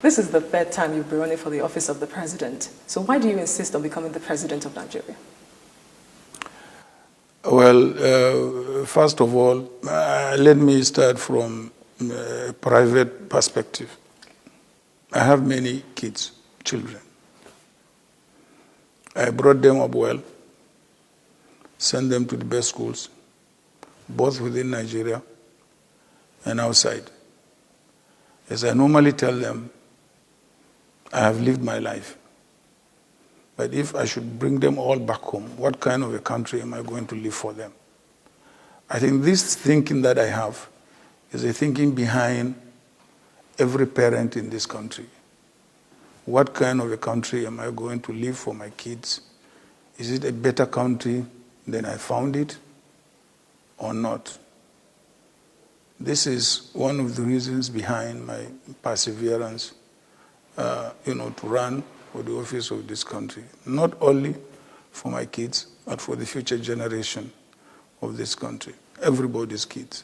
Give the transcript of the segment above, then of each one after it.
This is the third time you've been running for the office of the president. So why do you insist on becoming the president of Nigeria? Well, first of all, let me start from a private perspective. I have many kids, children. I brought them up well, sent them to the best schools, both within Nigeria and outside. As I normally tell them, I have lived my life. But if I should bring them all back home, what kind of a country am I going to live for them? I think this thinking that I have is a thinking behind every parent in this country. What kind of a country am I going to live for my kids? Is it a better country than I found it or not? This is one of the reasons behind my perseverance, to run for the office of this country, not only for my kids, but for the future generation of this country, everybody's kids.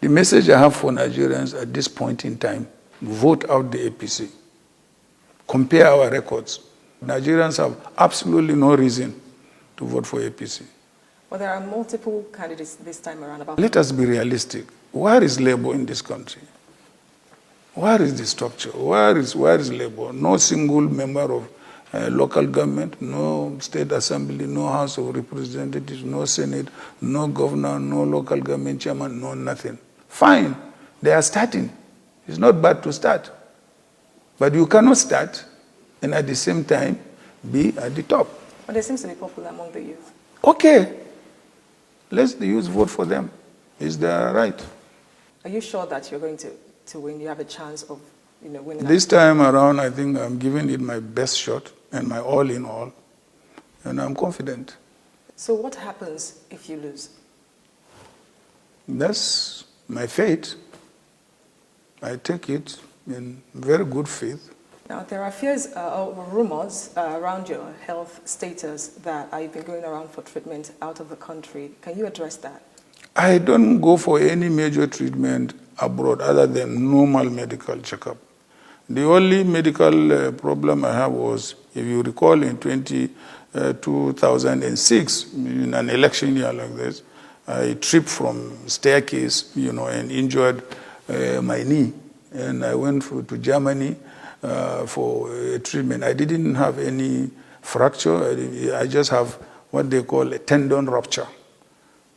The message I have for Nigerians at this point in time: vote out the APC. Compare our records. Nigerians have absolutely no reason to vote for APC. Well, there are multiple candidates this time around. Let us be realistic. Where is labor in this country? Where is the structure? Where is labor? No single member of local government, no state assembly, no House of Representatives, no Senate, no governor, no local government chairman, no nothing. Fine, they are starting. It's not bad to start. But you cannot start and at the same time be at the top. But they seem to be popular among the youth. Okay, let the youth vote for them. It's their right. Are you sure that you're going to win? You have a chance of winning? This time around, I think I'm giving it my best shot and my all in all, and I'm confident. So what happens if you lose? That's my fate. I take it in very good faith. Now, there are fears or rumors around your health status that you've been going around for treatment out of the country. Can you address that? I don't go for any major treatment abroad other than normal medical checkup. The only medical problem I have was, if you recall, in 2006, in an election year like this, I tripped from staircase, and injured my knee. And I went to Germany for treatment. I didn't have any fracture. I just have what they call a tendon rupture.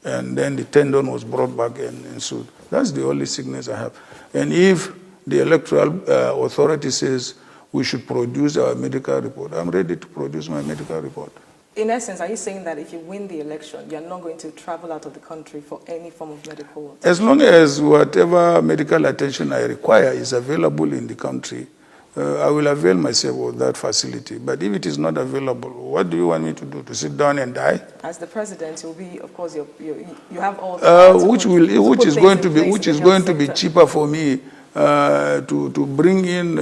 And then the tendon was brought back and sewed. That's the only sickness I have. And if the electoral authority says we should produce our medical report, I'm ready to produce my medical report. In essence, are you saying that if you win the election, you're not going to travel out of the country for any form of medical attention? As long as whatever medical attention I require is available in the country, I will avail myself of that facility. But if it is not available, what do you want me to do? To sit down and die? As the president, you'll be, of course, you have all. Which is going to be cheaper for me to bring in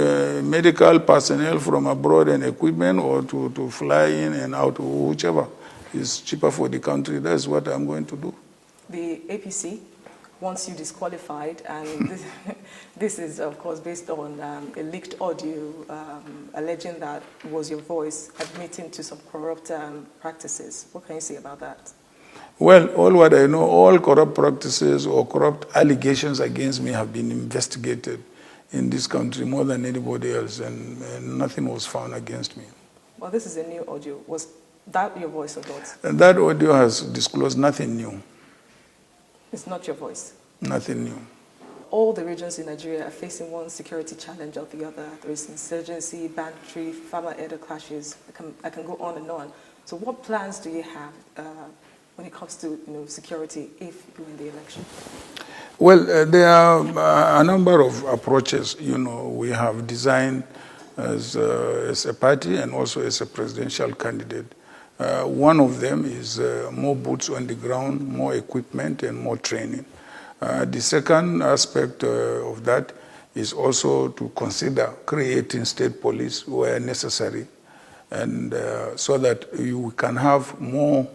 medical personnel from abroad and equipment, or to fly in and out, whichever is cheaper for the country. That's what I'm going to do. The APC wants you disqualified, and this is, of course, based on a leaked audio alleging that was your voice admitting to some corrupt practices. What can you say about that? Well, all what I know, all corrupt practices or corrupt allegations against me have been investigated in this country more than anybody else, and nothing was found against me. Well, this is a new audio. Was that your voice or not? And that audio has disclosed nothing new. It's not your voice? Nothing new. All the regions in Nigeria are facing one security challenge or the other. There is insurgency, banditry, farmer-elder clashes. I can go on and on. So what plans do you have when it comes to security if you win the election? Well, there are a number of approaches we have designed as a party and also as a presidential candidate. One of them is more boots on the ground, more equipment, and more training. The second aspect of that is also to consider creating state police where necessary, and so that you can have more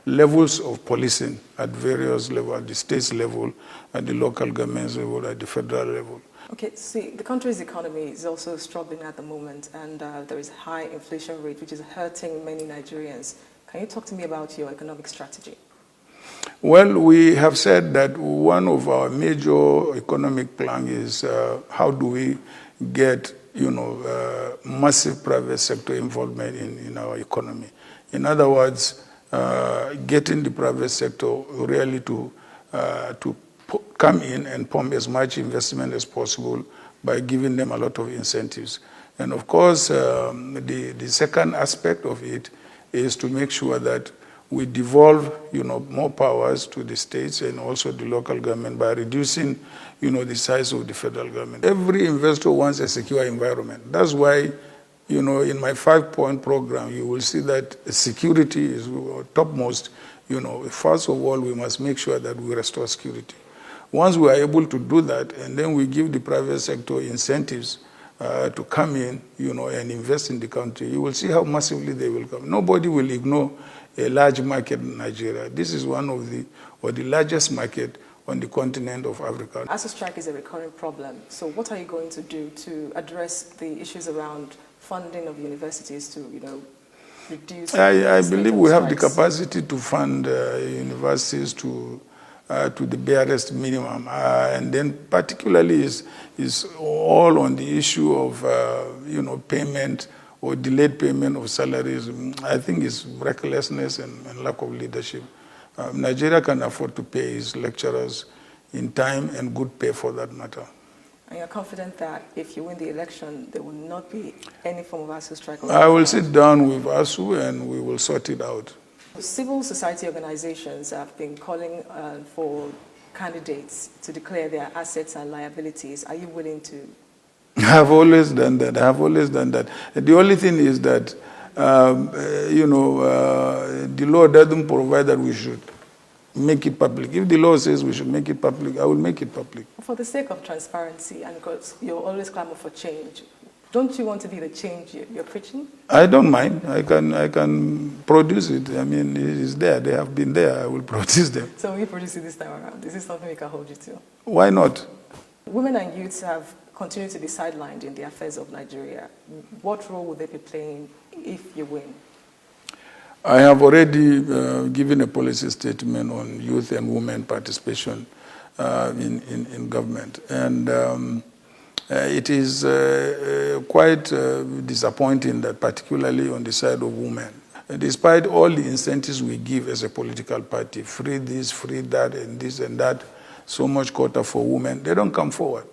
levels of policing at various levels, at the state level, at the local government level, at the federal level. Okay, see, the country's economy is also struggling at the moment, and there is high inflation rate, which is hurting many Nigerians. Can you talk to me about your economic strategy? Well, we have said that one of our major economic plan is how do we get, massive private sector involvement in our economy. In other words, getting the private sector really to come in and pump as much investment as possible by giving them a lot of incentives. And of course, the second aspect of it is to make sure that we devolve, more powers to the states and also the local government by reducing, the size of the federal government. Every investor wants a secure environment. That's why, in my 5-point program, you will see that security is topmost. First of all, we must make sure that we restore security. Once we are able to do that, and then we give the private sector incentives to come in, and invest in the country, you will see how massively they will come. Nobody will ignore a large market in Nigeria. This is one of the largest market on the continent of Africa. ASU strike is a recurring problem. So what are you going to do to address the issues around funding of universities to, reduce? I believe we have the capacity to fund universities to the barest minimum, and then particularly is all on the issue of payment or delayed payment of salaries. I think it's recklessness and lack of leadership. Nigeria can afford to pay its lecturers in time and good pay for that matter. And you're confident that if you win the election, there will not be any form of ASU strike? I will sit down with ASU and we will sort it out. Civil society organizations have been calling for candidates to declare their assets and liabilities. Are you willing to? I have always done that. The only thing is that, the law doesn't provide that we should make it public. If the law says we should make it public, I will make it public. For the sake of transparency, and because you're always clamoring for change, don't you want to be the change you're preaching? I don't mind. I can produce it. I mean, it is there. They have been there. I will produce them. So will you produce it this time around? Is this something we can hold you to? Why not? Women and youths have continued to be sidelined in the affairs of Nigeria. What role will they be playing if you win? I have already given a policy statement on youth and women participation in government. And it is quite disappointing that particularly on the side of women, despite all the incentives we give as a political party, free this, free that, and this and that, so much quota for women, they don't come forward.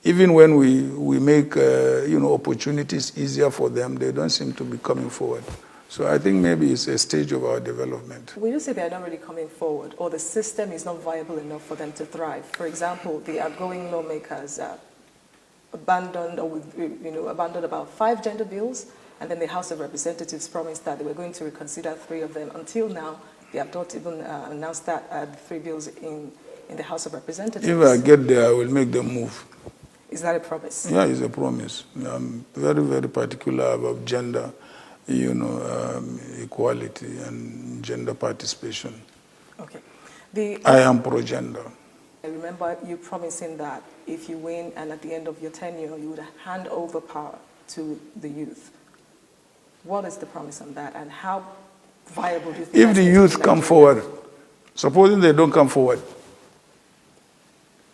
Even when we make opportunities easier for them, they don't seem to be coming forward. So I think maybe it's a stage of our development. Will you say they're not really coming forward, or the system is not viable enough for them to thrive? For example, the outgoing lawmakers abandoned about 5 gender bills, and then the House of Representatives promised that they were going to reconsider 3 of them. Until now, they have not even announced that the 3 bills in the House of Representatives. If I get there, I will make them move. Is that a promise? Yeah, it's a promise. I'm very, very particular about gender, equality and gender participation. Okay. I am pro-gender. I remember you promising that if you win and at the end of your tenure, you would hand over power to the youth. What is the promise on that, and how viable do you think? If the youth come forward, supposing they don't come forward,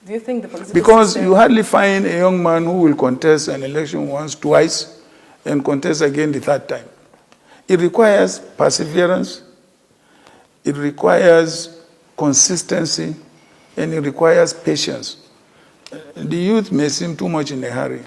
do you think the political because system... you hardly find a young man who will contest an election once, twice, and contest again the 3rd time. It requires perseverance, it requires consistency, and it requires patience. The youth may seem too much in a hurry.